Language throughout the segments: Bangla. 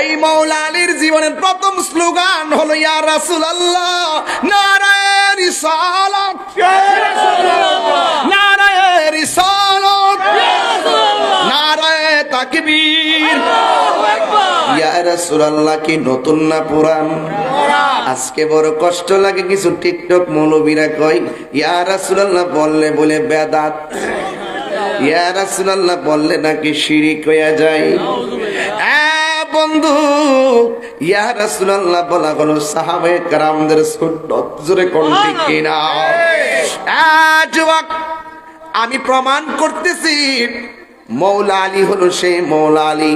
ওই মাওলা আলীর জীবনের প্রথম স্লোগান হলো ইয়া রাসূলুল্লাহ, নারায়ে রিসালাত, নারায়ে রিসালাত, নারায়ে তাকবীর। ইয়া রাসূলুল্লাহ কি নতুন না পুরান? আজকে বড় কষ্ট লাগে, কিছু টিকটক মৌলবীরা কয় ইয়া রাসূলুল্লাহ বললে বলে বেদাত, ইয়া রাসূলুল্লাহ বললে নাকি শিরিক হয়ে যায়। বন্ধু, ইয়া রাসূলুল্লাহ বলা হলো সাহাবায়ে কেরামদের সুন্নাত, জোরে কোন ঠিক কিনা? যুবক, আমি প্রমাণ করতেছি মাওলা আলী হলো সেই মাওলা আলী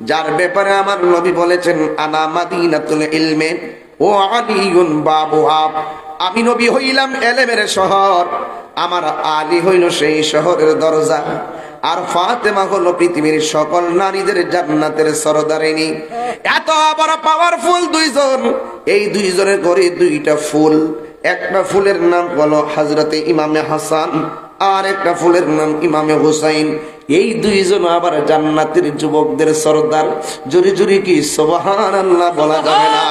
যার ব্যাপারে আমার নবী বলেছেন আনা মাদিনাতুল ইলমে ও আলিউন বাবুহা। আমি নবী হইলাম ইলমের শহর, আমার আলী হইল সেই শহরের দরজা, আর ফাতেমা হলো পৃথিবীর সকল নারীদের জান্নাতের সরদারিনী। এত বড় পাওয়ারফুল দুইজন, এই দুইজনের ঘরে দুইটা ফুল। একটা ফুলের নাম হলো হযরতে ইমামে হাসান, আর একটা ফুলের নাম ইমামে হুসাইন। এই দুইজন আবার জান্নাতের যুবকদের সরদার। জোরে জোরে কি সুবহানাল্লাহ বলা যাবে না?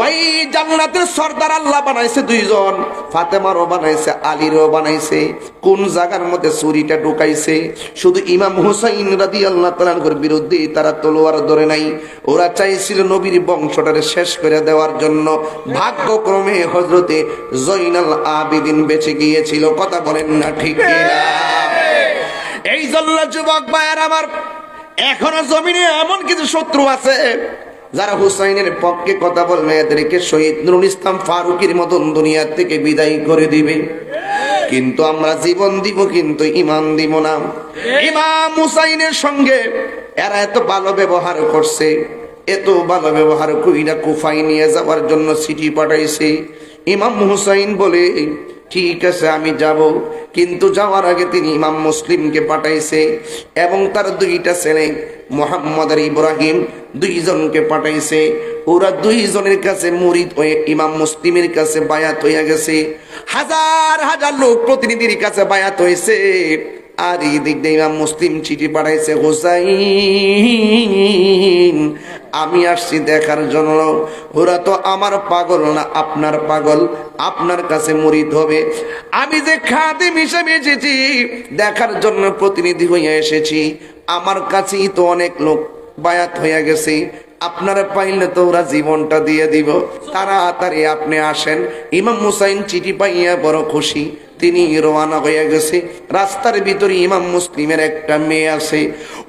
ওই জান্নাতের সরদার আল্লাহ বানাইছে দুইজন, ফাতেমারও বানাইছে, আলীরও বানাইছে। কোন জায়গার মধ্যে ছুরিটা ঢুকাইছে? শুধু ইমাম হুসাইন রাদিয়াল্লাহু তাআলার বিরুদ্ধে তারা তলোয়ার ধরে নাই, ওরা চাইছিল নবীর বংশটারে শেষ করে দেওয়ার জন্য। ভাগ্যক্রমে হযরতে জয়নাল আবেদিন বেঁচে গিয়েছিল। কথা বলেন না ঠিক কিনা? এই জন্য যুবক ভাইয়ের আমার, এখনো জমিনে এমন কিছু শত্রু আছে যারা হুসাইনের পক্ষে কথা বলবে, এদেরকে শহীদ নুরুল ইসলাম ফারুকীর মতন দুনিয়া থেকে বিদায় করে দিবে। কিন্তু আমরা জীবন দিব, কিন্তু ইমান দিব না। ইমাম হুসাইনের সঙ্গে এরা এত ভালো ব্যবহার করছে, এত ভালো ব্যবহার কইরা কুফায় নিয়ে যাওয়ার জন্য চিঠি পাঠাইছে। ইমাম হুসাইন বলে ঠিক আছে আমি যাব, কিন্তু যাওয়ার আগে তিনি ইমাম মুসলিমকে পাঠাইছে এবং তার দুইটা ছেলে মুহাম্মদ আর ইব্রাহিম দুইজনকে পাঠাইছে। ওরা দুইজনের কাছে মুরিদ হয়ে ইমাম মুসলিমের কাছে বায়াত হইয়া গেছে। হাজার হাজার লোক প্রতিনিধির কাছে বায়াত হয়েছে। আর এই দিক দিয়ে ইমাম মুসলিম চিঠি পাঠাইছে, হুসাইন আমি আসছি দেখার জন্য। ওরা তো আমার পাগল না, আপনার পাগল, আপনার কাছে মুরিদ হবে। আমি যে খাদিম হিসেবে এসেছি, দেখার জন্য প্রতিনিধি হইয়া এসেছি। আমার কাছেই তো অনেক লোক বায়াত হইয়া গেছে, আপনারা পাইলে তো ওরা জীবনটা দিয়ে দিব। তাড়াতাড়ি আপনি আসেন। ইমাম হুসাইন চিঠি পাইয়া বড় খুশি, তিনি রওনা হয়ে গেছে। রাস্তার ভিতরে ইমাম মুসলিমের একটা মেয়ে আছে,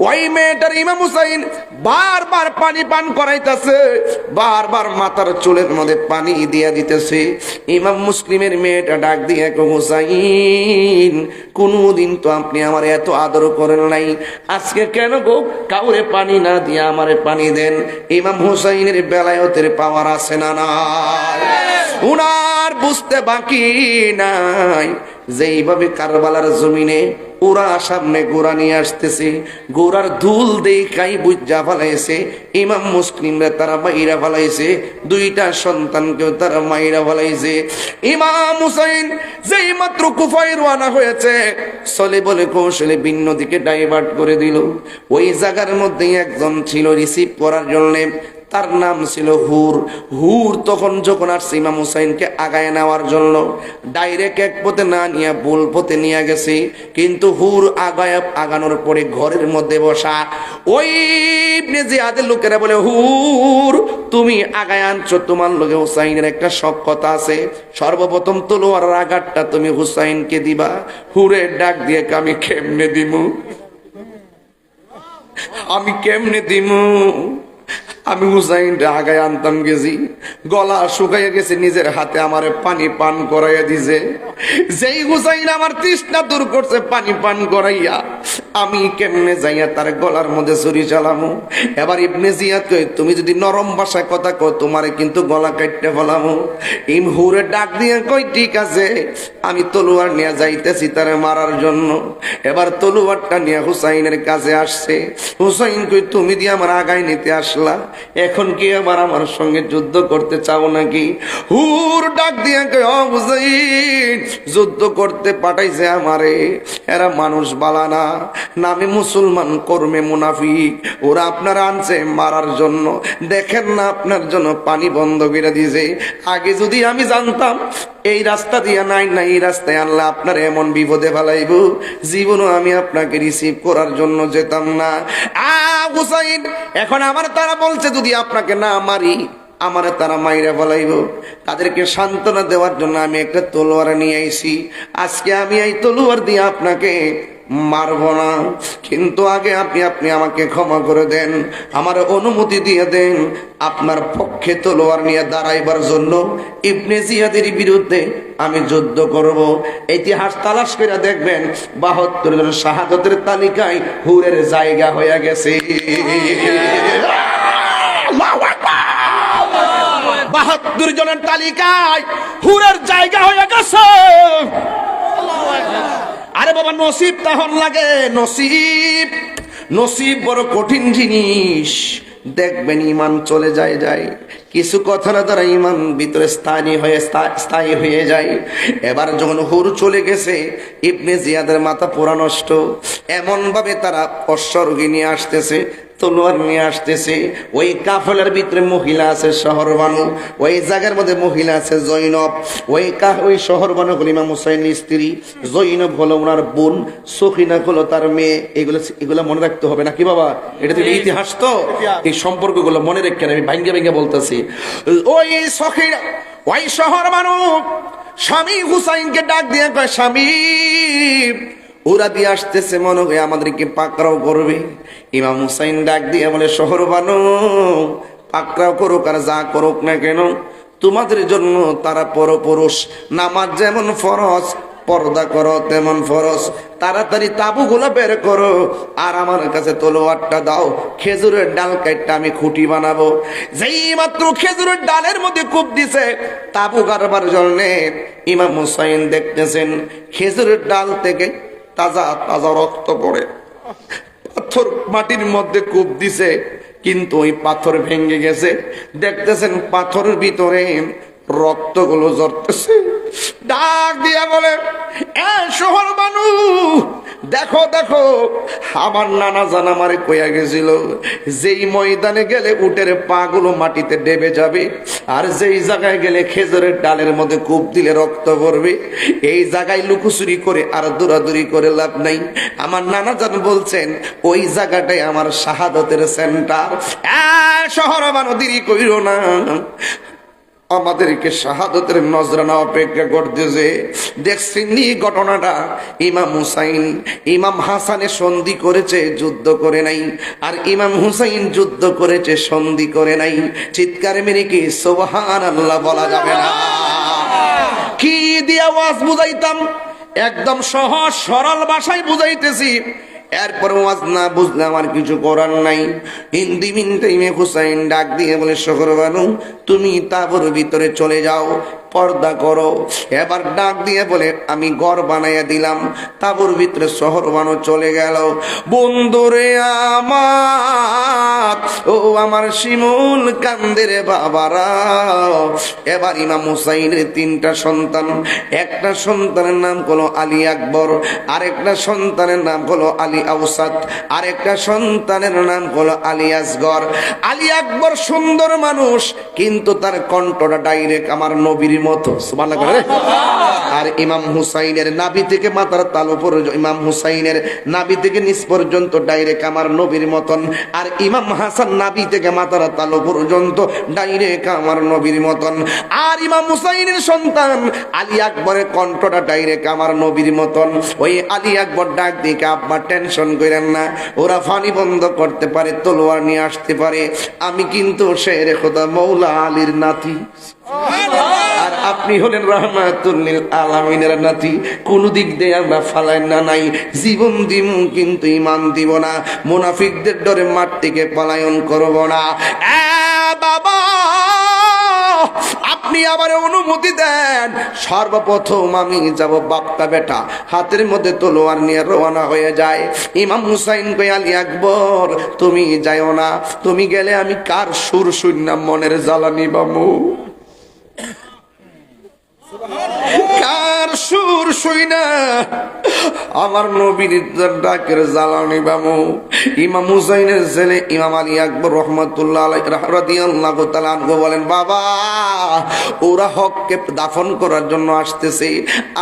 ওই মেয়েটার ইমাম হুসাইন বারবার পানি পান করাইতেছে, বারবার মাথার চুলের মধ্যে পানি দিয়া দিতেছে। ইমাম মুসলিমের মেয়েটা ডাক দিয়ে, হুসাইন কোনদিন তো আপনি আমার এত আদর করেন নাই, আজকে কেন গো কাউরে পানি না দিয়ে আমারে পানি দেন? ইমাম হুসাইনের বেলায়েতের পাওয়ার আছে না নাই? উনার বুঝতে বাকি নাই যেইভাবে কারবালার জমিনে ওরা সামনে গোড়া নিয়ে আসতেছে, গোড়ার ধুল দেখাই বুঝা ফেলাইছে ইমাম মুসলিমরা, তারা মাইরা ফেলাইছে। দুইটা সন্তানকেও তারা মাইরা ফেলাইছে। ইমাম হুসাইন যেই মাত্র কুফায় রওনা হয়েছে, চলে বলে কৌশলে ভিন্ন দিকে ডাইভার্ট করে দিল। ওই জায়গার মধ্যে একজন ছিল রিসিভ করার জন্যে, তার নাম ছিল হুর। হুর তখন যখন আসছে ইমাম হুসাইনকে আগায় নেওয়ার জন্য, ডাইরেক্ট এক পথে না নিয়ে ভুল পথে নিয়ে গেছে। কিন্তু হুর আগানোর পরে ঘরের মধ্যে বসা ওই ইবনে জিয়াদের লোকেরা বলে, হুর তুমি আগায় আনছো, তোমার লোকে হুসাইনের একটা শখ কথা আছে, সর্বপ্রথম তলোয়ারের আঘাতটা তুমি হুসাইনকে দিবা। হুরের ডাক দিয়ে, আমি কেমনে দিমু, আমি কেমনে দিমু? আমি হুসাইন আগায় আনতাম গেছি, গলা শুকাইয়া গেছে, নিজের হাতে আমার পানি পান করাইয়া দিছে। যেই হুসাইন আমার তৃষ্ণা দূর করছে পানি পান করাইয়া, আমি কেমনে যাইয়া তার গলার মধ্যে ছুরি চালামু? এবার ইবনে জিয়াদ কই, তুমি যদি নরম ভাষায় কথা কও তোমারে কিন্তু গলা কাটতে ফেলামু। হুরে ডাক দিয়ে কই, ঠিক আছে আমি তলোয়ার নিয়ে যাইতেছি তারে মারার জন্য। এবার তলোয়ারটা নিয়ে হুসাইনের কাছে আসছে। হুসাইন কই, তুমি দিয়ে আমার আগায় নিতে আসলা, এখন কি আবার আমার সঙ্গে যুদ্ধ করতে চাও নাকি? হুর ডাক দিয়ে কই, ও হুসাইন যুদ্ধ করতে পাঠাইছে আমারে, এরা মানুষ বালা না, নামে মুসলমান, কর্মে মুনাফিক। ওরা আপনারা আনছে মারার জন্য। দেখেন না আপনার জন্য পানি বন্ধ করে দিয়েছে। আগে যদি আমি জানতাম এই রাস্তা দিয়া নাই না এই রাস্তায় আনলে আপনার এমন বিপদে ফেলাইব, জীবনও আমি আপনাকে রিসিভ করার জন্য যেতাম না। হুসাইন, এখন আমার তারা বলছে যদি আপনাকে না মারি আমারে তারা মাইরা ফেলাইব। তাদেরকে সান্ত্বনা দেওয়ার জন্য আমি একটা তলোয়ার নিয়ে আইছি। আজকে আমি এই তলোয়ার দিয়ে আপনাকে মারব না, কিন্তু আগে আপনি আমাকে ক্ষমা করে দেন, আমার অনুমতি দিয়ে দেন আপনার পক্ষে তলোয়ার নিয়ে দাঁড়াইবার জন্য। ইবনে জিয়াদের বিরুদ্ধে আমি যুদ্ধ করব। ইতিহাস তালাশ করে দেখবেন ৭২ জন শাহাদাতের তালিকায় হুরের জায়গা হয়ে গেছে। ৭২ জনের তালিকায় হুরের জায়গা হয়ে গেছে। আরে বাবা, নসিব তখন লাগে, নসিব নসিব বড় কঠিন জিনিস। দেখবেন ইমান চলে যায় কিছু কথার দ্বারা ইমান ভিতরে স্থায়ী হয়ে যায়। এবার যখন হুর চলে গেছে, ইবনে জিয়াদের মাথা পুরা নষ্ট। এমন ভাবে তারা অশ্বরোগী নিয়ে আসতেছে, তলোয়ার নিয়ে আসতেছে। ওই কাফেলার ভিতরে মহিলা আছে শহরবানু, ওই জায়গার মধ্যে মহিলা আছে জৈনব। ওই শহরবানু হল ইমাম হুসাইনের স্ত্রী, জৈনব হলো ওনার বোন, সখিনা হলো তার মেয়ে। এগুলো মনে রাখতে হবে নাকি বাবা? এটা তো ইতিহাস, তো এই সম্পর্কগুলো মনে রেখে আমি ভাঙ্গে ভেঙ্গে বলতেছি। ওই সখিনা, ওই শহরবানু স্বামী হুসাইনকে ডাক দিয়ে কয়, স্বামী ওরা দিয়ে আসতেছে, মনে হয় আমাদেরকে পাকড়াও করবে। ইমাম হুসাইন ডাক দিয়ে বলে, শহরবানু পাকড়াও করুক আর যা করুক না কেন, তোমাদের জন্য তারা পরপুরুষ। নামাজ যেমন ফরজ, পর্দা করো তেমন ফরজ। তাড়াতাড়ি তাবুগুলো বের করো আর আমার কাছে তলোয়ারটা দাও, খেজুরের ডাল কাটটা আমি খুঁটি বানাবো। যেই মাত্র খেজুরের ডালের মধ্যে কূপ দিছে তাবু গাড়বার জন্য, ইমাম হুসাইন দেখতেছেন খেজুরের ডাল থেকে তাজা তাজা রক্ত পড়ে। পাথর মাটির মধ্যে কূপ দিছে, কিন্তু ওই পাথর ভেঙে গেছে। দেখতেছেন পাথরের ভিতরে রক্তগুলো ঝরতেছে। ডাক দিয়া বলে, এ শহর মানু, দেখো দেখো, আমার নানা জান আমারে কইয়া গেছিল যেই ময়দানে গেলে উটের পা গুলো মাটিতে ডেবে যাবে, আর যেই জায়গায় গেলে খেজুরের ডালের মধ্যে কূপ দিলে রক্ত পড়বে, এই জায়গায় লুকোচুরি করে আর দৌড়াদৌড়ি করে লাভ নাই। আমার নানা জান বলছেন ওই জায়গাটাই আমার শাহাদতের সেন্টার। শহর মানু, দেরি কইরো না, আমাদেরকে শাহাদতের নজরানা অপেক্ষা করতেছে। দেখছেন ঘটনাটা, ইমাম হুসাইন ইমাম হাসানে সন্ধি করেছে, যুদ্ধ করে নাই, আর ইমাম হুসাইন যুদ্ধ করেছে, সন্ধি করে নাই। চিৎকারে মেরে কি সুবহানাল্লাহ বলা যাবে না? কি দিয়ে ওয়াজ বুঝাইতাম, একদম সহজ সরল ভাষায় বুঝাইতেছি। এরপর ওয়াজ না বুঝলে আমার কিছু করার নাই। হিন্দি মিনতে হুসাইন ডাক দিয়ে বলে, শহরবানু তুমি তাবুর ভিতরে চলে যাও, পর্দা করো। এবার ডাক দিয়ে বলে, আমি ঘর বানাইয়া দিলাম। তাবুর ভিতরে শহরবানু চলে গেল। বন্ধুরে আমার, ও আমার শিমুল কান্দের বাবারা। এবার ইমাম হুসাইনের 3টা সন্তান, একটা সন্তানের নাম হলো আলী আকবর, আরেকটা সন্তানের নাম হলো আলী আউসাদ, আরেকটা সন্তানের নাম হলো আলী আসগর। আলী আকবর সুন্দর মানুষ, কিন্তু তার কণ্ঠটা ডাইরেক্ট আমার নবীর মতো, সুবহানাল্লাহ। আর ইমাম হুসাইনের নাভি থেকে মাথার তালু পর্যন্ত, ইমাম হুসাইনের নাভি থেকে নিচ পর্যন্ত ডাইরেক্ট আমার নবীর মতন। আর ইমাম হাসান নাভি থেকে মাথার তালু পর্যন্ত ডাইরেক্ট আমার নবীর মতন। আর ইমাম হুসাইনের সন্তান আলী আকবরের কণ্ঠটা ডাইরেক্ট আমার নবীর মতন। ওই আলী আকবর ডাক দিকে, আব্বা টেনশন করেন না, ওরা ফানি বন্ধ করতে পারে, তলোয়ার নিয়ে আসতে পারে, আমি কিন্তু শেরে খোদা মৌলা আলীর নাতি, আর আপনি হলেন রাহমাতুল লিল আলামিনের নাতি। কোন দিক দিয়ে আমরা ফালাই না নাই, জীবন দিব কিন্তু ইমান দিব না, মুনাফিকদের ডরে মাঠ থেকে পলায়ন করব না। বাবা আপনি আবার অনুমতি দেন, সর্বপ্রথম আমি যাব বাপ্পা বেটা, হাতের মধ্যে তলোয়ার নিয়ে রওনা হয়ে যায়। ইমাম হুসাইন কই, আলী আকবর তুমি যাইও না, তুমি গেলে আমি কার সুর শূন্য মনের জ্বালানি বামু, কার সুর শুই না আমার নবীর ডাকের জ্বালানি বামু ইমাম হুসাইনের ছেলে ইমাম আলী আকবর রহমাতুল্লাহ আলাইহি রাদিয়াল্লাহু তাআলা আনহু বলেন, বাবা ওরা হককে দাফন করার জন্য আসতেছে,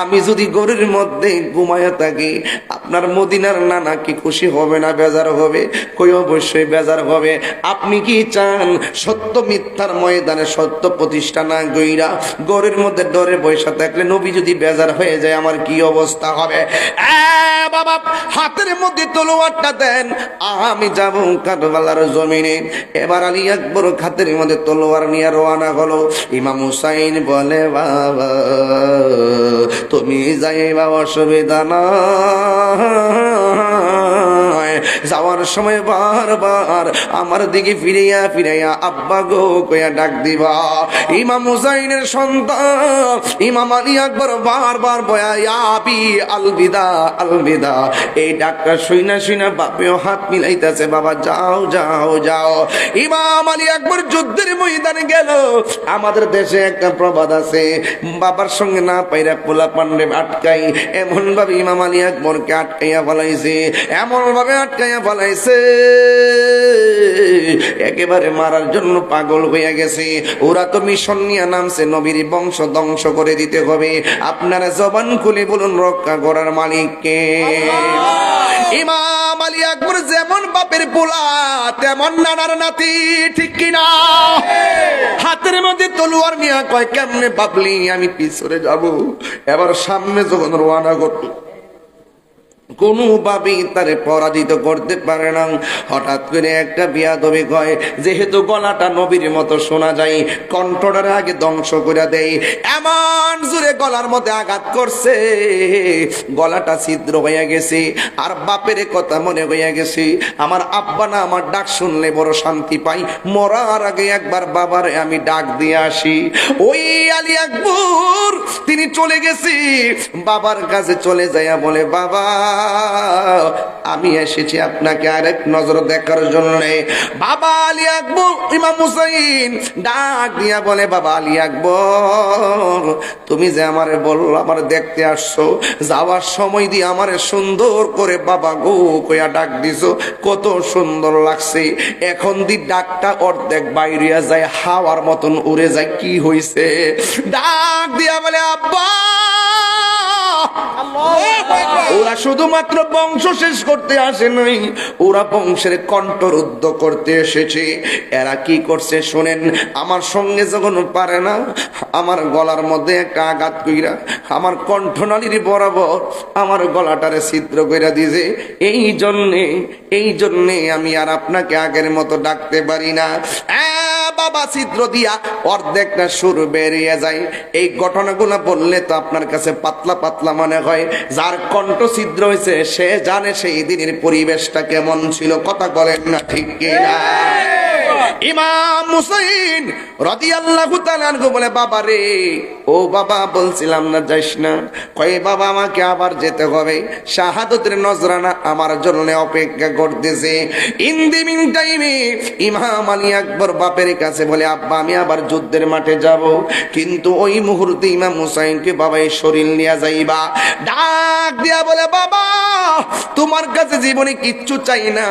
আমি যদি ঘরের মধ্যে ঘুমায়া থাকি আপনার মদিনার নানা কি খুশি হবে না বেজার হবে? কই অবশ্যই বেজার হবে। আপনি কি চান সত্য মিথ্যার ময়দানে সত্য প্রতিষ্ঠা না গইরা ঘরের মধ্যে ডরে বসে থাকলে নবী যদি বেজার হয়ে যায় আমার কি অবস্থা হবে? বাবা হাতের মধ্যে তলোয়ারটা দেন, আমি যাব কারবালার জমিনে। এবার আলী আকবর হাতের মধ্যে তলোয়ার নিয়ে রওনা হলো। ইমাম হুসাইন বলে, বাবা তুমি যাইবা অসুবিধা না, যাওয়ার সময় বারবার আমার দিকে ফিরাইয়া ফিরাইয়া আব্বা গো কইয়া ডাক দিবা। ইমাম হুসাইনের সন্তান ইমাম আলী আকবর বারবার বয়া আবি আলবিদা আলবিদা, এই ডাকটা শুইনা শুইনা বাপেও হাত মিলাইতেছে, বাবা যাও যাও যাও। ইমাম আলী আকবর যুদ্ধের ময়দানে গেল। আমাদের দেশে একটা প্রবাদ আছে, বাবার সঙ্গে না পাইরা পোলা পান্ডে আটকাই, এমন ভাবে ইমাম আলী আকবরকে আটকাইয়া ফলাইছে, এমন ভাবে আটকাইয়া ফলাইছে একেবারে মারার জন্য পাগল হইয়া গেছে। ওরা তো মিশন নিয়ে নামছে নবীর বংশ ধ্বংস করে দিতে হবে। আপনারা জবান খুলে বলুন রক্ষা করার মালিককে। ইমাম আলী আকবর যেমন বাপের পোলা তেমন নানার নাতি, ঠিক কিনা? হাতের মধ্যে তলোয়ার নিয়ে কয়, কেমনে বাবলি আমি পিছনে যাব? এবার সামনে যখন রওনা করত কোনোভাবেই তারে পরাজিত করতে পারে না। হঠাৎ করে একটা বিয়াদবি কয়, যেহেতু গলাটা নবীর মতো শোনা যায়, কণ্ঠটার আগে ধ্বংস করে দেয়। এমন জোরে গলার মধ্যে আঘাত করছে, গলাটা ছিদ্র হয়ে গেছে। আর বাপের কথা মনে হইয়া গেছে, আমার আব্বা না আমার ডাক শুনলে বড় শান্তি পাই, মরার আগে একবার বাবারে আমি ডাক দিয়ে আসি। ওই আলী আকবর তিনি চলে গেছি, বাবার কাছে চলে যাইয়া বলে, বাবা আমি এসেছি আপনাকে আরেক নজর দেখার জন্য। বাবা আলী আকবর ইমাম হুসাইন ডাক দিয়া বলে, বাবা আলী আকবর তুমি যে আমারে বললো আমার দেখতে আসছো, যাওয়ার সময় দিয়ে আমারে সুন্দর করে বাবা গো কইয়া ডাক দিছো, কত সুন্দর লাগছে। এখন দি ডাকটা অর্ধেক বাইরিয়া যায়, হাওয়ার মতন উড়ে যায়, কি হইছে? ডাক দিয়া বলে, আব্বা ওরা শুধুমাত্র বংশ শেষ করতে আসে নাই, ওরা বংশের কণ্ঠরুদ্ধ করতে এসেছে। এরা কি করছে শোনেন, আমার সঙ্গে যখন পারে না, আমার গলার মধ্যে একটা আঘাত কইরা আমার কণ্ঠনালীর বরাবর আমার গলাটারে ছিদ্র কইরা দিয়েছে। এই জন্যে আমি আর আপনাকে আগের মতো ডাকতে পারি না। বাবা ছিদ্র দিয়া অর্ধেকটা সুর বেরিয়ে যায়। এই ঘটনাগুলো বললে তো আপনার কাছে পাতলা পাতলা মনে হয়, যার কণ্ঠ ছিদ্র হয়েছে সে জানে সেই দিনের পরিবেশটা কেমন ছিল। কথা বলেন না ঠিক কিনা? ইমাম হুসাইন রাদিয়াল্লাহু তাআলা আনহু বলে, বাবা রে, ও বাবা বলছিলাম না যাইস না? কয়, বাবা আমাকে আবার যেতে হবে, শাহাদাতের নজরানা আমার জন্য অপেক্ষা করতেছে। ইন দি মিন টাইমে ইমাম আলী আকবর বাপের কাছে বলে, আব্বা আমি আবার যুদ্ধের মাঠে যাব, কিন্তু ওই মুহূর্তে ইমাম হুসাইনকে বাবা এই শরীর নিয়ে যাইবা। ডাক দিয়া বলে, বাবা তোমার কাছে জীবনে কিচ্ছু চাই না,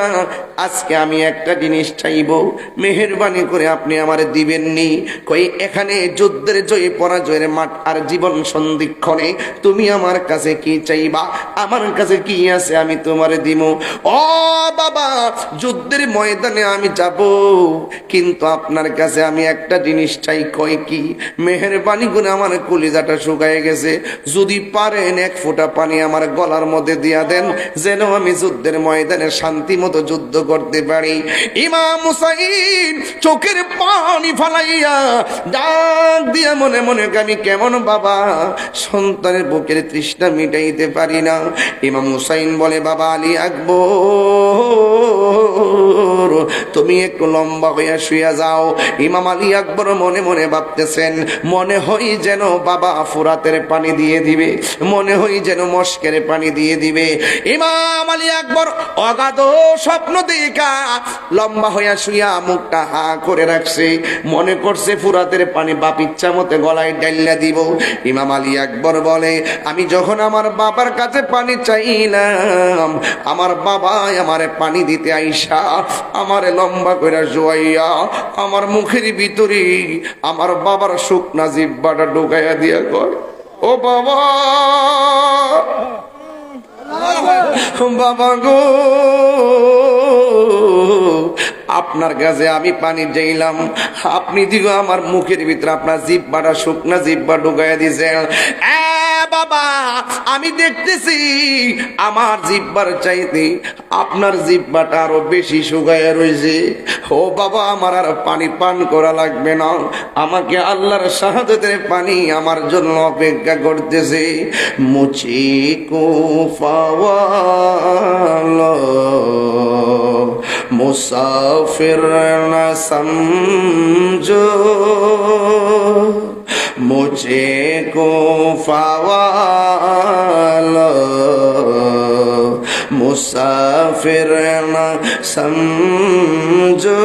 আজকে আমি একটা জিনিস চাইবো, মেহেরবানি করে আপনি আমারে দিবেননি। কই, এখানে যুদ্ধের জয় পরাজয়ের মাঠ আর জীবন সন্ধিক্ষণে তুমি আমার কাছে কি চাইবা? আমার কাছে কি আছে আমি তোমারে দিব। ও বাবা, যুদ্ধের ময়দানে আমি যাব, কিন্তু আপনার কাছে আমি একটা জিনিস চাই। কই কি? মেহেরবানি করে আমার কলিজাটা শুকায় গেছে, যদি পারেন এক ফোঁটা পানি আমার গলার মধ্যে দিয়া দেন, যেন আমি যুদ্ধের ময়দানে শান্তি মতো যুদ্ধ করতে পারি। ইমাম হুসাইন চোখের পানি ফালাইয়া ডাক দিয়া মনে মনে, আমি কেমন বাবা সন্তানের বুকের তৃষ্ণা মিটাইতে পারি না। ইমাম হুসাইন বলে, বাবা আলী আকবর তুমি একটু লম্বা হইয়া শুইয়া যাও। ইমাম আলী আকবর মনে মনে ভাবতেছেন, মনে হয় যেন বাবা ফুরাতের পানি দিয়ে দিবে, মনে হয় যেন মস্কের পানি দিয়ে দিবে। ইমাম আলী আকবর অগাধ স্বপ্ন দেখা লম্বা হইয়া শুইয়া মুখ মুখটা হা করে রাখছে, মনে করছে ফুরাতের পানি বাপ ইচ্ছা মতে গলায় ডাইলা দিব। ইমাম আলী আকবর বলে, আমি যখন আমার বাবার কাছে পানি চাইলাম, আমার বাবা আমারে পানি দিতে আইসা আমারে লম্বা করে জোয়াইয়া আমার মুখের ভিতরে আমার বাবার শুকনা জিহ্বাটা ঢুকাইয়া দিয়া কয়, ও বাবা, বাবা গো, আপনার কাছে আমি পানি চাইলাম, আপনি দিগো আমার মুখের ভিতরে আপনার জিহ্বাটা শুকনা জিহ্বা ঢুকাইয়া দিয়েছেন। বাবা, আমি দেখতেছি আমার জিহ্বার চাইতে আপনার জিহ্বাটা আরো বেশি শুকাইয়া রয়েছে। ও বাবা, আমার আর পানি পান করা লাগবে না, আমাকে আল্লাহর শাহাদাতের পানি আমার জন্য অপেক্ষা করতেছে। মুচি কুফাওয়ালো মুসাফির না সমঝো, मुझे को फवालो मुसाफिर न समझो,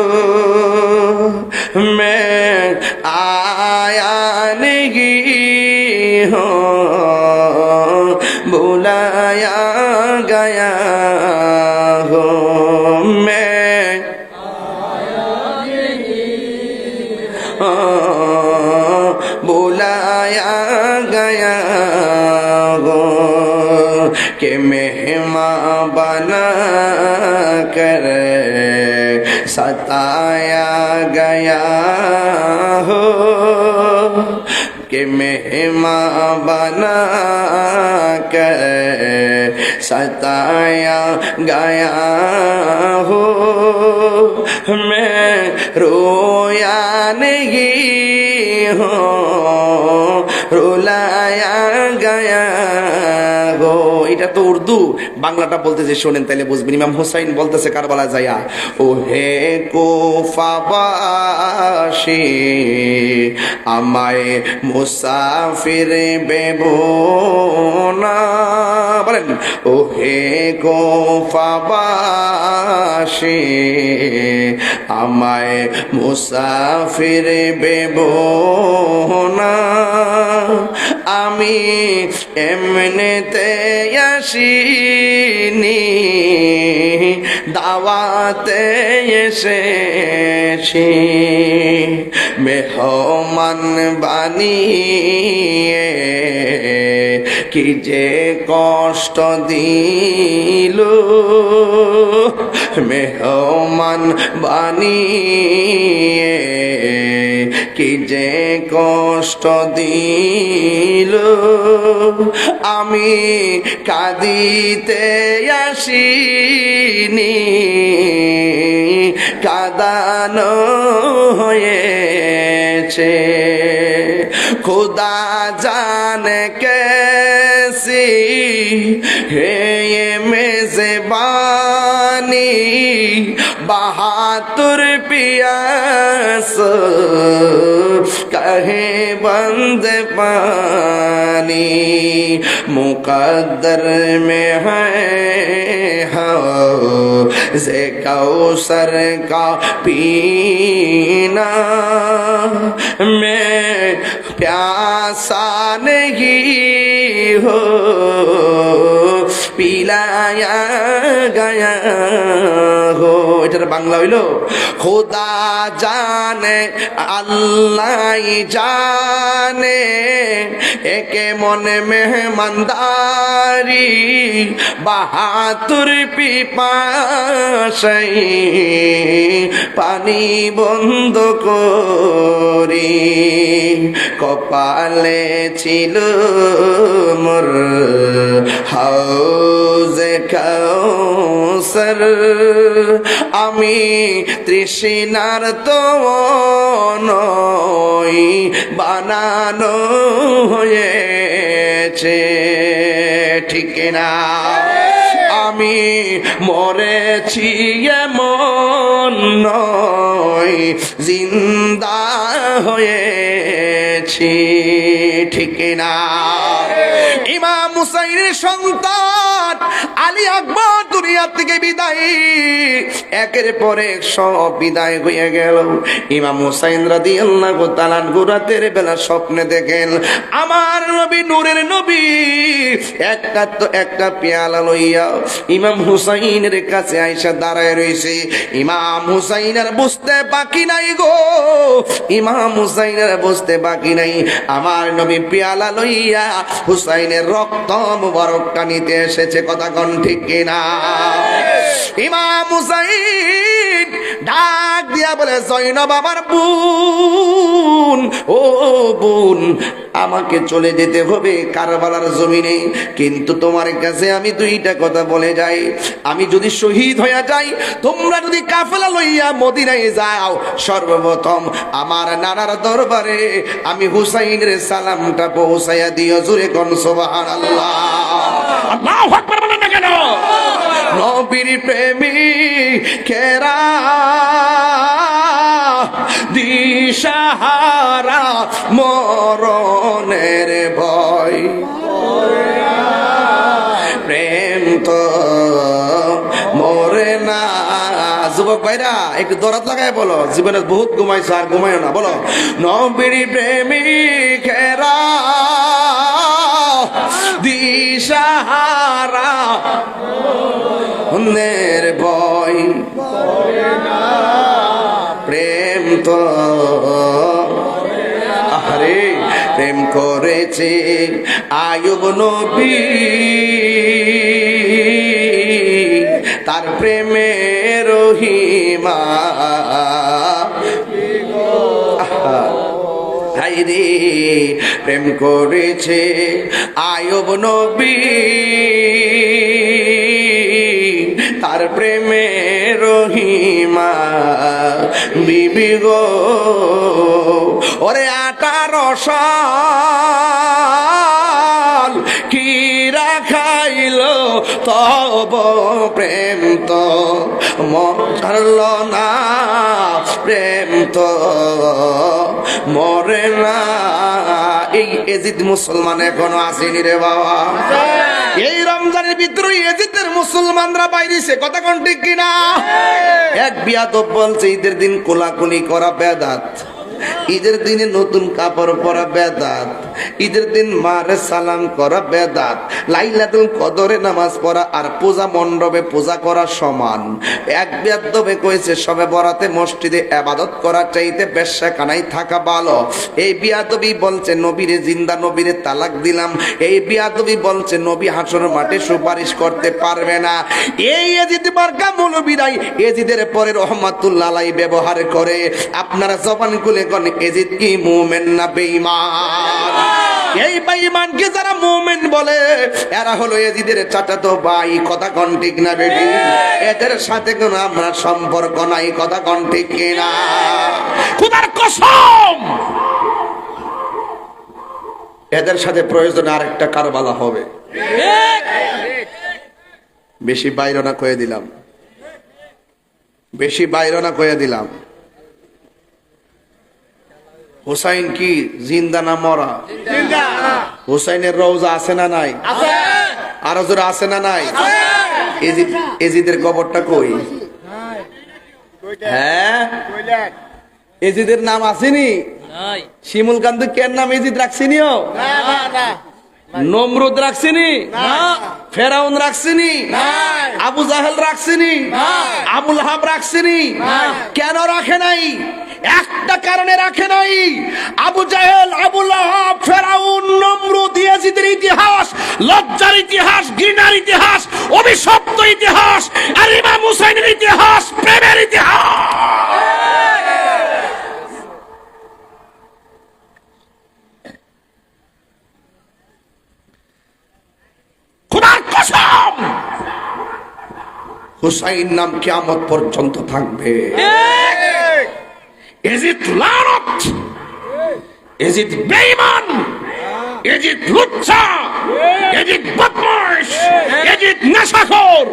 मैं आया नहीं हूँ, बुलाया गया हूँ, मैं बुलाया गया हो कि मेहमान बना कर सताया गया हो, कि मेहमान बना कर सताया गया हो, मैं रोया नहीं हूँ, रुलाया गया गो। এটা তো উর্দু, বাংলাটা বলতেছে শোনেন তাইলে বুঝবেন। ইমাম হুসাইন বলতেছে কারবালা যায়া, ও হে কুফাবাসী আমায় মুসাফির বেবুনা, বলেন ও হে কুফাবাসী আমায় মুসাফির বেবুনা, আমি এমনিতে আসিনি, দাওয়াতে এসেছি, মেহমান বানিয়ে কি যে কষ্ট দিল, মেহমান বানিয়ে কি যে কষ্ট দিল, আমি কাঁদিতে আসিনি, কাঁদানো হয়েছে। खुदा जाने कैसी है ये मेज़बानी, बहादुर पियास कहे बंद पानी, मुकद्दर में है हौज़े कौसर का पीना, मैं प्यासा नहीं हो, पिलाया गया हो। এটার বাংলা হইল, খোদা জানে আল্লাহ জানে একে মনে মেহমানদারি, বাহাতুর পিপাসাই পানি বন্ধ করি, কপালে ছিল মোর হাউজে কাউসার, আমি তৃষ্ণার তো নই, বানানো হয়েছে, ঠিক না? আমি মরেছি এমন নয়, জিন্দা হয়েছি, ঠিক না? ইমাম হুসাইনের সন্তান আলী আকবর দুনিয়া দুনিয়া থেকে বিদায়, একের পর এক সব বিদায় হয়ে গেল। ইমাম হুসাইন রাদিয়াল্লাহু তাআলা আনহু রাতের বেলা স্বপ্নে দেখেন আমার নবী, নূরের নবী একটা পেয়ালা লইয়া ইমাম হুসাইনের কাছে আইসা দাঁড়ায় রইছে। ইমাম হুসাইনের বুঝতে বাকি নাই গো, ইমাম হুসাইনের বুঝতে বাকি নাই, আমার নবী পেয়ালা লইয়া হুসাইনের রক্ত মুবারকটা নিতে এসেছে। কথা কোন ঠিক কিনা? ইমাম হুসাইন ডাক দিয়া বলে, জয়নব আমার বোন, ও বোন, আমাকে চলে যেতে হবে কারবালার জমিনে, কিন্তু তোমার কাছে আমি দুইটা কথা বলে যাই। আমি যদি শহীদ হয়ে যাই, তোমরা যদি কাফেলা লইয়া মদিনায় যাও, সর্বপ্রথম আমার নানার দরবারে আমি হুসাইনের সালামটা পৌঁছাইয়া দিও। জোরে কোন সুবহানাল্লাহ। আল্লাহু আকবার বলেন না কেন? নবীর প্রেমিকেরা দিশাহারা মরণের ভয়, প্রেম তো মরে না। যুবক ভাইরা একটু দরাত লাগায় বলো, জীবনে বহুত ঘুমাইছো, আর ঘুমাইও না। বলো, নবীর প্রেমিকেরা দিশাহারা মরণের ভয়, প্রেম তো আরে প্রেম করেছে আয়ুব নবী, তার প্রেমের রহিমা হাইরে, প্রেম করেছে আয়ুব নবী, তার প্রেমের রহিমা বিবি গো। ওরে 18 সাল কি রাখাইল তব প্রেম তো মরল না, প্রেম তো মরে না। এই এজিদ মুসলমান এখনো আসেনি রে বাবা। এই রমজানের ভিতরে এজিদের মুসলমানরা বাইরেছে। কথা কোন ঠিক কিনা? এক বিয়াদব বলছে ঈদের দিন কোলাকুলি করা বেদাত, ঈদের দিনে নতুন কাপড় পরা বেদাত, ঈদের দিন মারে সালাম করা বেদাত, লাইলাতুল কদরে নামাজ পড়া আর পূজা মণ্ডপে পূজা করা সমান। এক বেয়াদবে কইছে সবে বরাতে মসজিদে ইবাদত করা চাইতে বেশ্যাখানায় থাকা ভালো। এই বিয়াদবি বলছে নবীরে জিন্দা নবীরে তালাক দিলাম। এই বিয়াদবি বলছে নবী হাসর মাঠে সুপারিশ করতে পারবে না। এই এজিদ মার্কা মৌলবীরাই এজিদের পরে রহমাতুল্লাহ আলাইহি ব্যবহার করে। আপনারা জবান খুলে কোন এজিদ কি মুমিন না বেঈমান? এই বেঈমানকে যারা মুমিন বলে এরা হলো এজিদের চাচাতো ভাই। কথা কোন ঠিক না বেটি? এদের সাথে কোনো আমরা সম্পর্ক নাই। কথা কোন ঠিক কিনা? খোদার কসম এদের সাথে প্রয়োজনে আরেকটা কারবালা হবে। বেশি বাইরে না কয়ে দিলাম, বেশি বাইরে না কয়ে দিলাম। হুসাইন কি জিন্দা না মরা? হুসাইনের রওজা আছে না নাই? আরো জোরে আছে না নাই? এজিদের কবরটা কই? হ্যাঁ, এজিদের নাম আসেনি? শিমুল কান্দু কেন নাম এজিদ রাখছিনিও? নমরুদ রাখছিনি? ফেরাউন রাখছিনি? আবু জাহেল রাখছিনি? আবুল হাব রাখছিনি? কেন রাখে নাই? একটা কারণে রাখে নাই। আবু জাহেল, আবুল হাব, ফেরাউন, নমরুদ, ইয়াজিদের ইতিহাস লজ্জার ইতিহাস, ঘৃণার ইতিহাস, অভিশপ্ত ইতিহাস, আর ইমাম হুসাইনের ইতিহাস প্রেমের ইতিহাস। খোদার কসম হুসাইন নাম কিয়ামত পর্যন্ত থাকবে। এজিদ লানত, এজিদ বেঈমান, এজিদ লুচ্চা, এজিদ বদমাশ, এজিদ নেশাখোর,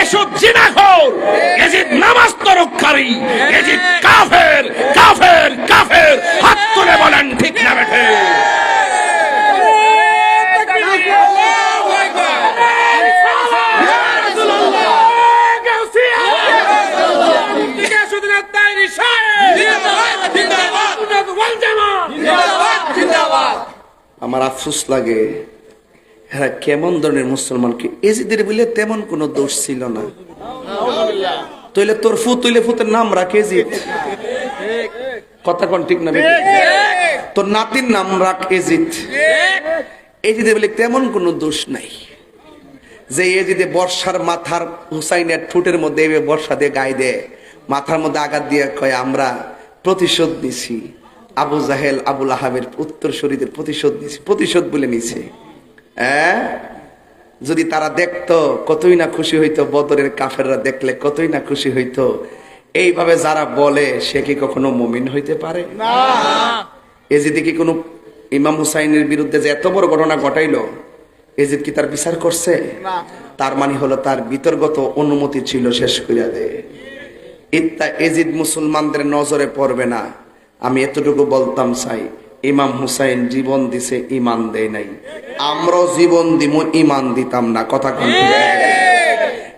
এসব জিনাখোর, এজিদ নামাজ তরককারী, এজিদ কাফের, কাফের, কাফের। হাত তুলে বলেন ঠিক না বেঠে? আমার আফসোস লাগে এরা কেমন ধরনের মুসলমানকে এজিদের বলে তেমন কোনো দোষ ছিল না, তইলে তোর ফুতের নাম রাখে এজিদ, কথা কোন ঠিক না? তোর নাতির নাম রাখ এজিদ। এজিদে বলে তেমন কোনো দোষ নাই, যে এজিদে বর্ষার মাথার হুসাইনের ঠোঁটের মধ্যে বর্ষা দিয়ে গায়ে দেয়, মাথার মধ্যে আঘাত দিয়ে কয় আমরা প্রতিশোধ নিছি, আবু জাহেল আবুল আহাবের উত্তরসূরিদের প্রতিশোধ নিছি, প্রতিশোধ বলে নিছে। যদি তারা দেখতো কতই না খুশি হইতো, বদরের কাফেররা দেখলে কতই না খুশি হইতো। এইভাবে যারা বলে সে কি কখনো মুমিন হইতে পারে না? এজিদ কি কোনো ইমাম হুসাইনের বিরুদ্ধে যে এত বড় ঘটনা ঘটাইলো, এজিদ কি তার বিচার করছে? তার মানে হলো তার বিতর্গত অনুমতি ছিল, শেষ করিয়া দে। এজিদ মুসলমানদের নজরে পড়বে না। আমি এতটুকু বলতাম চাই, ইমাম হুসাইন জীবন দিছে, ইমান দেয় নাই। আমরাও জীবন দিব, ইমান দিতাম না, কথা কোন?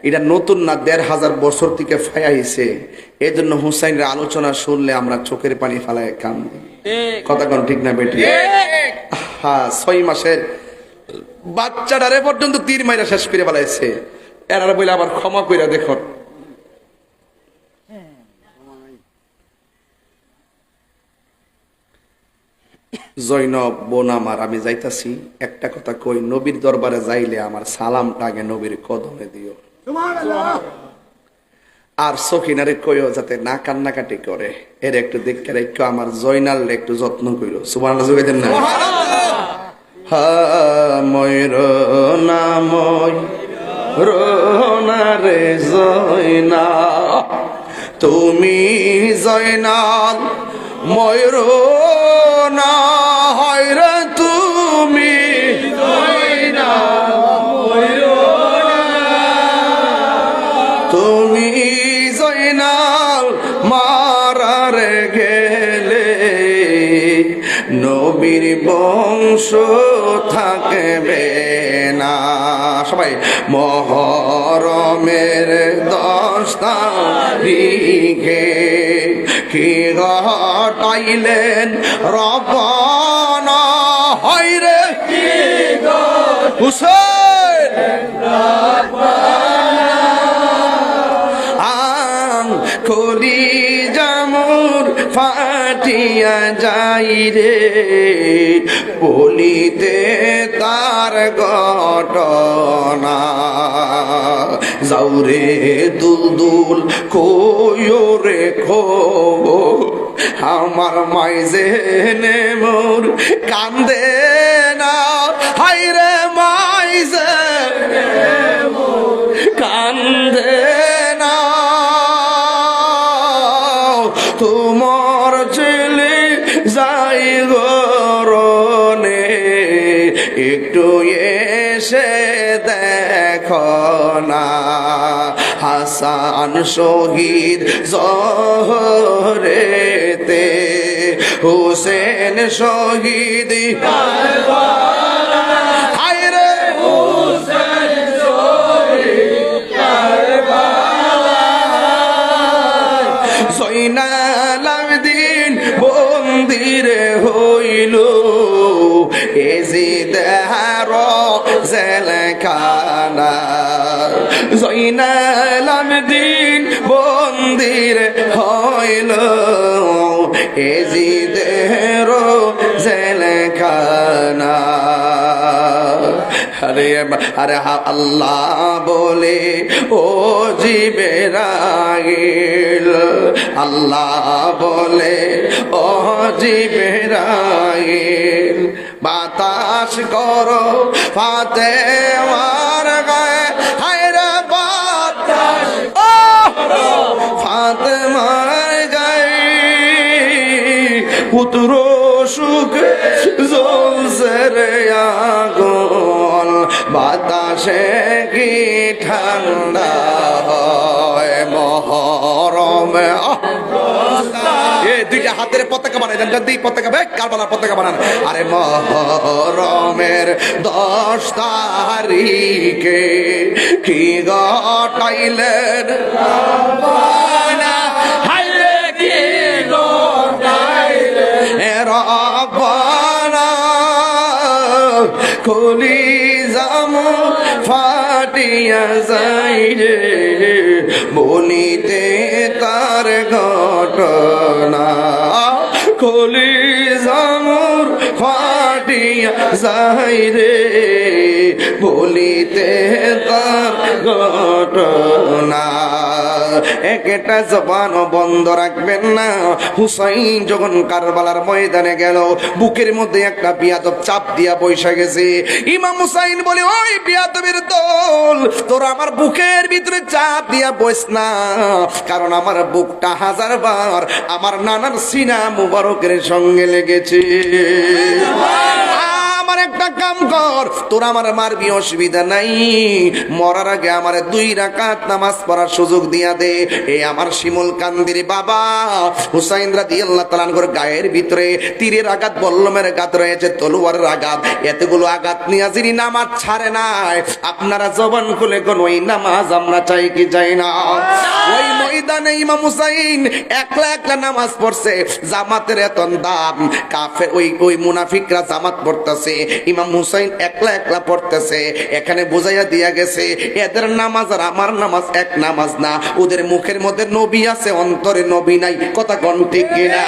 এটা নতুন না, ১৫০০ বছর থেকে ফায়াইছে। এই জন্য হুসাইনের আলোচনা শুনলে আমরা চোখের পানি ফালায় কান্দি, কথা কোন ঠিক না বেটি? হ্যাঁ, ৬ মাসের বাচ্চাটারে পর্যন্ত তীর মাইরা শেষ করে ফেলাইছে। এরা বলে আবার ক্ষমা কইরা দেখো। জৈনব বোন আমার, আমি যাইতাছি, একটা কথা কই, নবীর দরবারে যাইলে আমার সালামটা আগে নবীর কদমে দিও। আর সখিনারে কইও যাতে না কান্নাকাটি করে, এর একটু দেখতে রেখো, আমার জয়নাল একটু যত্ন কইরো। সুবহানাল্লাহ জোরে দেন না? হা ময়ূর নাময় রোনারে জয়না, তুমি জয়নাল ময়ূর না হয় রে, তুমি তুমি জয়নাল মারারে গেলে নবীর বংশ থাকবে না। সবাই মহরমের 10 তারিখে কি ঘটাইলেন রব্বানা, হয় রে হুসেন কলি জামুর ফাটিয়া যাই রে, বলিতে তার ঘটনা। যাউরে দুলদুল কইও রে খো, আমার মাইজে মোর কান্দে না, হাই রে মাইজে কান্দে না। তোমার ছেলে যাই গরনে, একটু এসে দেখো না। হাসান শহীদ জহরেতে, হুসেন শহীদ জয়নাল আবেদিন বন্দিরে হইল, এজিদ জেলখানা। জয়নাল আবেদিন বন্দিরে হইল, এজিদ জেলখানা। আরে আরে আল্লাহ বলে ও জিবরাইল, আল্লাহ বলে ও জিবরাইল, বাতাস করো ফাতেমার গায়ে, হায়রে বাতাস ফাতেমার গায়ে, পুত্র সুখ জ্বলছে রে আগুন, বাতাসে কি ঠান্ডা হয় মহরমে। দুইটা হাতের পতাকা বানাই দেন, দুই পতাকা কারবালার পতাকা বানান। আরে মহরমের 10 তারিখে কি ঘটাইলেন রব্বানা, হাইরে কি ঘটাইলেন রব্বানা। কলি জামো ফাটিয়া যায় রে বলিতে তার ঘটনা কলি জামুর ফাটিয়া যায় রে বলিতে তার ঘটনা একটা জবান বন্ধ রাখবেন না। হুসাইন যখন কারবালার ময়দানে গেল বুকের মধ্যে একটা বিয়াদব চাপ দিয়া বৈশা গেছে। ইমাম হুসাইন বলে ওই বিয়াদবের দল তোরা আমার বুকের ভিতরে চাপ দিয়া বইস না, কারণ আমার বুকটা 1000 বার আমার নানার সিনা মুবারকের সঙ্গে লেগেছে। আমার একটা কাম কর, তোরা আমার মারবি অসুবিধা নাই, মরার আগে আমার 2 রাকাত নামাজ পড়ার সুযোগ দিয়া দে। এই আমার শিমুল কান্দির বাবা হুসাইন রাদিয়াল্লাহু তাআলা আনহুর গায়ের ভিতরে তীরের আঘাত, বল্লমের আঘাত রয়েছে, তলোয়ারের আঘাত, এতগুলো আঘাত নিয়ে যিনি নামাজ ছাড়ে নাই, আপনারা জবান খুলে কোন ওই নামাজ আমরা চাই কি চাই না? ওই ময়দানে ইমাম হুসাইন একলা একলা নামাজ পড়ছে, জামাতের এত দাম, কাফের ওই মুনাফিকরা জামাত পড়তেছে, ইমাম হুসাইন একলা একলা পড়তেছে। এখানে বুঝাইয়া দিয়া গেছে এদের নামাজ আর আমার নামাজ এক নামাজ না, ওদের মুখের মধ্যে নবী আছে অন্তরে নবী নাই। কথা কোন ঠিক কিনা?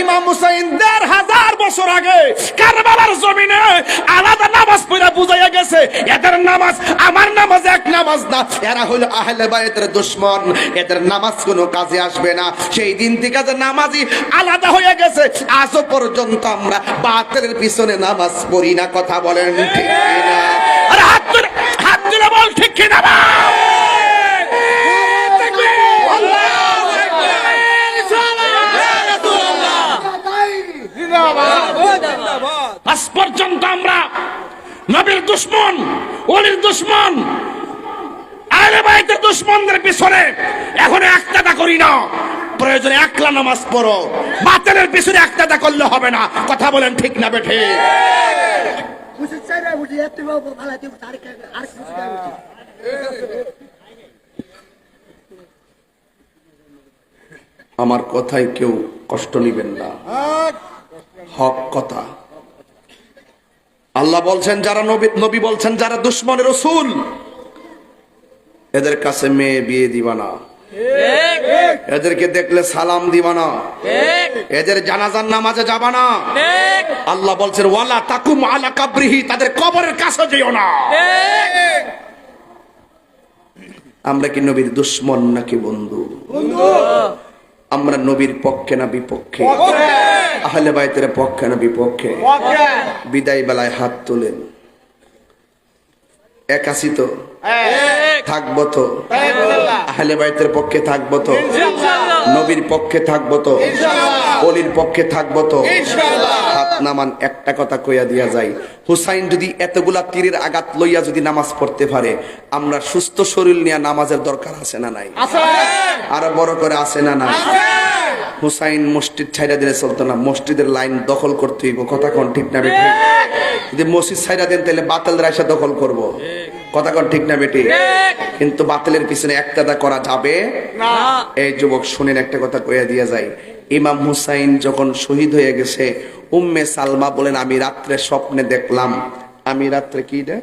ইমাম হুসাইন 1000 বছর আগে কারবালার জমিনে আলাদা নামাজ পড়া বুঝাইয়া গেছে এদের নামাজ আমার নামাজ এক নামাজ না, এরা হলো আহলে বাইতের দুশমন, এদের নামাজ কোনো কাজে আসবে না। সেই দিন থেকে যে নামাজি আলাদা হয়ে গেছে, আজও পর্যন্ত আমরা বাতিলের পিছনে নামাজ পড়ি না। কথা বলেন ঠিক কিনা? আরে হাত তুলে বল ঠিক কিনা? আজ পর্যন্ত আমরা নবীর দুশমন, ওলির দুশমন, আহলে বাইতের দুশমনদের পিছনে এখনো একতাদা করি না। প্রয়োজনে একলা নামাজ পড়ো, বাতিলের পিছনে একতাদা করলে হবে না। কথা বলেন ঠিক না বেঠে? আমার কথায় কেউ কষ্ট নিবেন না, হক কথা। আল্লাহ বলছেন যারা নবী বলছেন যারা দুশমনের রাসূল এদের কাছে মেয়ে বিয়ে দিবা না, এদেরকে দেখলে সালাম দিবা না, এদের জানাজার নামাজে যাবা না। আল্লাহ বলছেন ওয়ালা তাকুম আলা কাবরিহি, তাদের কবরের কাছে যেও না। আমরা কি নবীর দুশমন নাকি বন্ধু? আমরা নবীর পক্ষে না বিপক্ষে? আহলে বাইতের পক্ষে না বিপক্ষে? বিদায় বেলায় হাত তোলেন। একাশি তো থাকবো তো, আহলে বাইতের পক্ষে থাকবো তো, নবীর পক্ষে থাকবো তো, ওলির পক্ষে থাকবো তো। হাত নামান। একটা কথা কইয়া দিয়া যায়, হুসাইন যদি এতগুলা তীরের আঘাত লইয়া যদি নামাজ পড়তে পারে, আমরা সুস্থ শরীর নিয়ে নামাজের দরকার আছে না নাই? আরো বড় করে আছে না নাই? হুসাইন মসজিদ ছাইরা দিলে চলতো না, মসজিদের লাইন দখল করতে হইব। কথা কোন ঠিক না বেটি? যদি মসজিদ ছাইরা দেন তাহলে বাতিলরা এসে দখল করব। কথা কোন ঠিক না বেটি? কিন্তু বাতিলের পিছনে একতাদা করা যাবে না। এই যুবক শুনেন, একটা কথা কইয়া দিয়া যায়। ইমাম হুসাইন যখন শহীদ হয়ে গেছে, উম্মে সালমা বলেন আমি রাত্রে স্বপ্নে দেখলাম। আমি রাত্রে কি রে?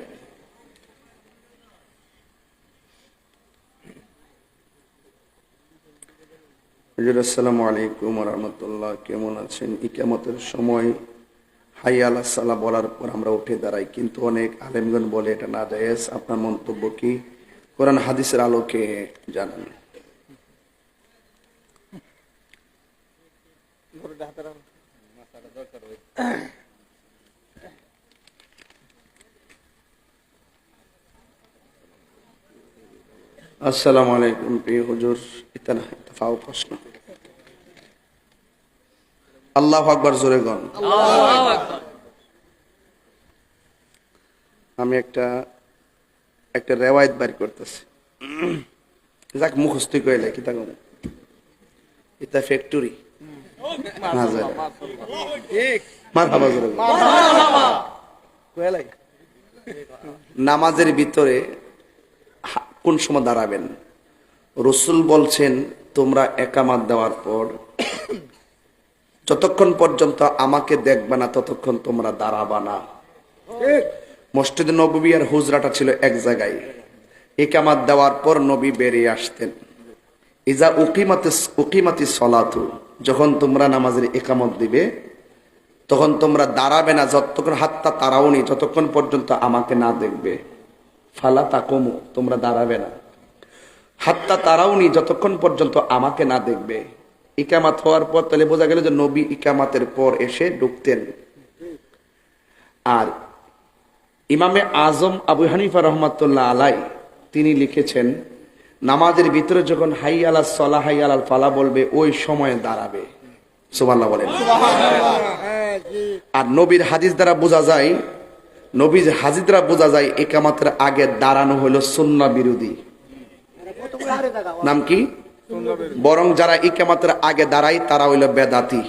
আসসালামু আলাইকুম ওয়া রাহমাতুল্লাহ, কেমন আছেন? ইকামতের সময় হাইয়া আলাস সালাহ বলার পর আমরা উঠে দাঁড়াই, কিন্তু অনেক আলেমগণ বলে এটা না জায়েজ। আপনার মন্তব্য কি? কোরআন হাদিসের আলোকে জানান। আসসালামু আলাইকুম প্রিয় হুজুর, ইতফাও প্রশ্ন। আল্লাহু আকবার, জোরে গন। আমি একটা রেওয়ায়েত বের করতেছি, যাক মুখস্থ কইলে কি তা গো, এটা ফ্যাক্টরি না যায় ঠিক মারহাবা, জোরে গন মারহাবা। কইলাই নামাজের ভিতরে কোন সময় দাঁড়াবেন? রাসূল বলছেন তোমরা একামাত দেওয়ার পর যতক্ষণ পর্যন্ত আমাকে দেখবে না ততক্ষণ তোমরা দাঁড়াবা না। মসজিদে নববী আর হুজরাটা ছিল এক জায়গায়। ইকামাত দেওয়ার পর নবী বেরিয়ে আসতেন। ইজা উকিমাতিস সলাতু, যখন তোমরা নামাজের ইকামত দিবে তখন তোমরা দাঁড়াবে না যতক্ষণ হাত্তা তারাউনি, যতক্ষণ পর্যন্ত আমাকে না দেখবে। ফালা তাকুমু, তোমরা দাঁড়াবে না হাত্তা তারাউনি, যতক্ষণ পর্যন্ত আমাকে না দেখবে। ইকামাত হওয়ার পর তাহলে বোঝা গেল যে নবী ইকামাতের পর এসে ঢুকতেন। আর ইমামে আজম আবু হানিফা রহমাতুল্লাহ আলাই তিনি লিখেছেন, নামাজের ভিতরে যখন হাই আলা সলা হাই আলাল ফালা বলবে ওই সময় দাঁড়াবে। সুবহানাল্লাহ বলেন। আর নবীর হাদিস দ্বারা বোঝা যায়, নবীর হাদিস দ্বারা বোঝা যায় ইকামাতের আগে দাঁড়ানো হলো সুন্নাহ বিরোধী। নাম কি? বরং যারা ইকামাতের আগে দাঁড়ায় তারা হইল বেদাতি,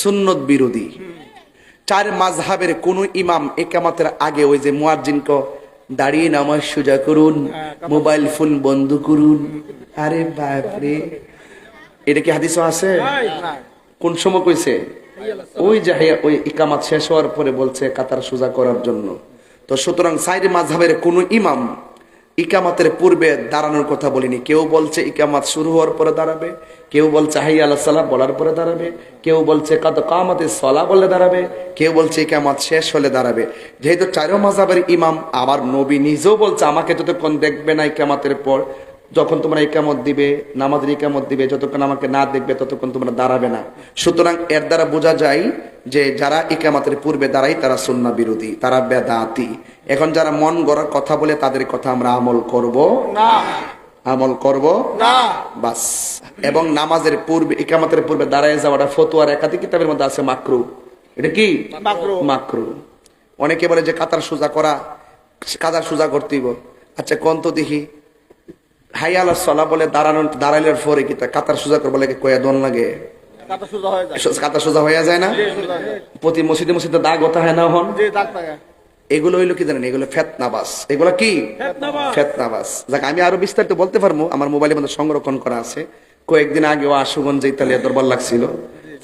সুন্নত বিরোধী। চার মাযহাবের কোন ইমাম ইকামাতের আগে ওই যে মুয়াজ্জিনকে দাঁড়িয়ে নামাজ সোজা করুন, মোবাইল ফোন বন্ধ করুন, আরে বাপরে, এটা কি হাদিসও আছে? কোন সময় কইছে? ওই যে ওই ইকামাত শেষ হওয়ার পরে বলছে কাতার সোজা করার জন্য। তো সুতরাং চার মাযহাবের কোন ইমাম ইকামাতের পূর্বে দাঁড়ানোর কথা বলিনি। কেউ বলছে ইকামাত শুরু হওয়ার পরে দাঁড়াবে, কেউ বলছে হাইয়া আলাস সালাহ বলার পরে দাঁড়াবে, কেউ বলছে কাদ কামাতিস সালাহ বলে দাঁড়াবে, কেউ বলছে ইকামাত শেষ হলে দাঁড়াবে। যেহেতু চারো মাযহাবের ইমাম, আবার নবী নিজেও বলছে আমাকে যতক্ষণ দেখবে না ইকামাতের পর, যখন তোমরা ইকামত দিবে, নামাজের ইকামত দিবে, যতক্ষণ আমাকে না দেখবে ততক্ষণ তোমরা দাঁড়াবে না। সুতরাং এর দ্বারা বোঝা যায় যে যারা ইকামাতের পূর্বে দাঁড়ায় তারা সুন্নাহ বিরোধী, তারা বেদাতি। এখন যারা মন গড়া কথা বলে তাদের কথা আমরা আমল করব না, আমল করব না, বাস। এবং নামাজের পূর্বে ইকামাতের পূর্বে দাঁড়ায় যাওয়াটা ফতোয়ার একাধিক কিতাবের মধ্যে আছে মাকরু। এটা কি? মাকরু। অনেকে বলে যে কাতার সোজা করা, কাতার সোজা করতেইব। আচ্ছা কোন তো দেখি হাইয়া আলাস সালাহ বলে দাঁড়ানোর পরে কি কাতার সোজা করবো লাগে? কয়া দোন লাগে, কাতার সোজা হয়ে যায় না? প্রতি মসজিদে মসজিদে দাগ হতে হয় না? হন এগুলো হইলো কি জানেন? এগুলো ফেতনাবাস। এগুলো কি? ফেতনাবাস। যাক, আমি আরো বিস্তারিত বলতে পারবো, আমার মোবাইলের মধ্যে সংরক্ষণ করা আছে। কয়েকদিন আগেও আশুগঞ্জ ইতালিয়া দরবার লাগছিল,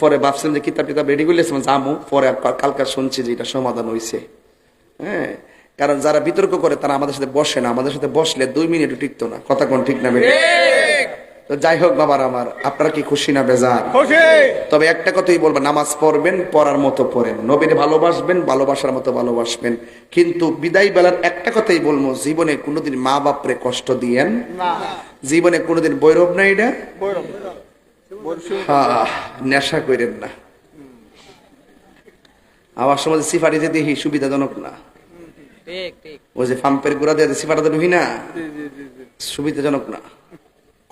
পরে ভাবছিলাম যে কিতাব টিতাব রেডি করলেছিলাম যাবো, পরে কালকে শুনছি যে এটা সমাধান হয়েছে। হ্যাঁ, কারণ যারা বিতর্ক করে তারা আমাদের সাথে বসে না, আমাদের সাথে বসলে 2 মিনিটও টিকতো না। কথা কোন ঠিক না? তো যাই হোক বাবার আমার, আপনারা কি খুশি না বেজার? তবে একটা কথাই বলবো, নামাজ পড়বেন পড়ার মতো পড়েন, নবীরে ভালোবাসবেন ভালোবাসার মতো ভালোবাসবেন। কিন্তু বিদায় বেলার একটা কথাই বলবো, জীবনে কোনোদিন মা বাপরে কষ্ট দিয়েন না, জীবনে কোনোদিন বৈরব না, এটা নেশা করেন না। আমার সমাজে সিফারিতে দেখি সুবিধাজনক না, ওই যে পাম্পের গুড়া দিয়ে সিফারিতে ঢুকি না, সুবিধাজনক না।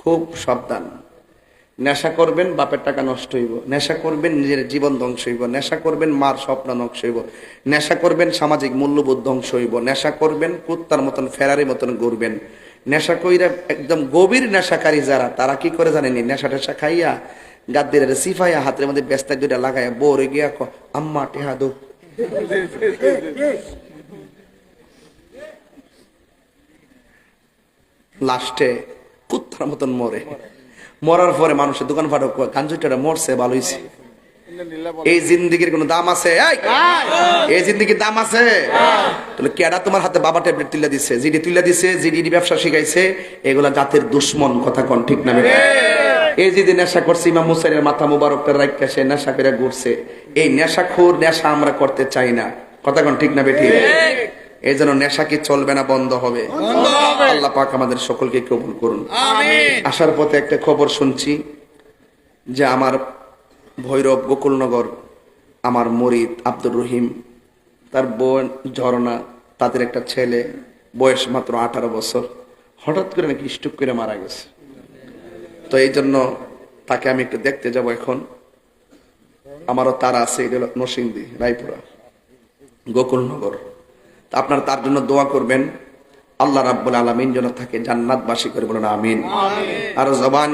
খুব সাবধান। নেশা করবেন বাপের টাকা নষ্ট হইব, নেশা করবেন নিজের জীবন ধ্বংস হইব, নেশা করবেন মার স্বপ্ন ধ্বংস হইব, নেশা করবেন সামাজিক মূল্যবোধ ধ্বংস হইব, নেশা করবেন কুত্তার মতন ফেরারি মতন ঘুরবেন। নেশা কইরা একদম গভীর নেশাকারী যারা, তারা কি করে জানেনি? নেশা টেশা খাইয়া গাদ্দির সিফাইয়া হাতের মধ্যে ব্যস্তা দুইটা লাগাইয়া বোরে গিয়া আম্মা টেহা দো, লাস্টে কুত্তার মতন মরে। মরার পরে মানুষের দোকান ফাটক কাঞ্জুটা মরছে ভালো হয়েছে। এই জিন্দিগির কোন দাম আছে? এই জিন্দিগির দাম আছে? তাহলে কেডা তোমার হাতে বাবা ট্যাবলেট তুলে দিছে, জিডি তুলে দিছে, জিডি ব্যবসা শিখাইছে, এগুলা জাতের দুশ্মন। কথা কোন ঠিক না? এই যে নেশা করছে, ইমাম মুসাইরের মাথা মুবারকের রাখা সে নেশা করে ঘুরছে। এই নেশাখোর নেশা আমরা করতে চাই না। কথা কোন ঠিক না বেঠি? এই জন্য নেশা কি চলবে না, বন্ধ হবে। আল্লাহ পাক আমাদের সকলকে কবুল করুন। আসার পথে একটা খবর শুনছি যে আমার ভৈরব গোকুলনগর আমার মরিদ আব্দুর রহিম, তার বোন ঝরনা, তাদের একটা ছেলে বয়স মাত্র 18 বছর, হঠাৎ করে নাকি স্ট্রোক করে মারা গেছে। তো এই জন্য তাকে আমি একটু দেখতে যাব এখন। আমারও তারা আছে, এটা নরসিংদী রায়পুরা গোকুলনগর। আপনারা তার জন্য দোয়া করবেন, আল্লাহ রাব্বুল আলামিন যেন তাকে জান্নাতবাসী করে বলেন আমিন। আর জবান